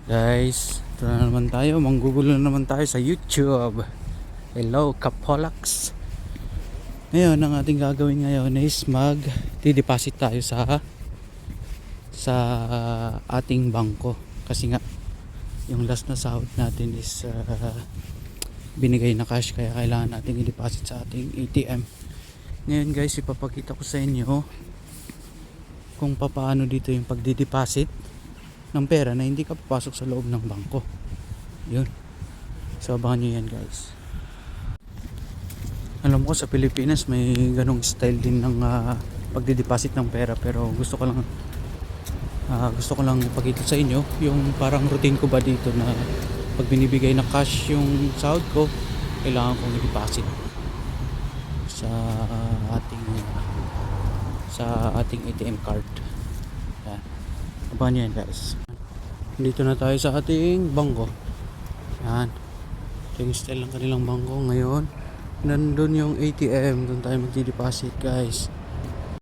Guys, ito na naman tayo. Manggugulo na naman tayo sa YouTube. Hello, Kapolax. Ngayon, ang ating gagawin ngayon is mag-deposit tayo sa ating bangko. Kasi nga, yung last na sahod natin is binigay na cash. Kaya kailangan natin i-deposit sa ating ATM. Ngayon guys, ipapakita ko sa inyo kung paano dito yung pagdi-deposit ng pera na hindi ka papasok sa loob ng bangko. Yun. So abangan nyo yan guys. Alam ko sa Pilipinas may ganong style din ng pagdi-deposit ng pera, pero gusto ko lang ipakita sa inyo yung parang routine ko ba dito na pag binibigay na cash yung sahod ko, kailangan kong i-deposit sa ating ATM card. Yan. Abangan nyo yan guys. Dito na tayo sa ating bangko. Yan. Ito yung style ng kanilang bangko. Ngayon nandun yung ATM, doon tayo magdi-deposit guys.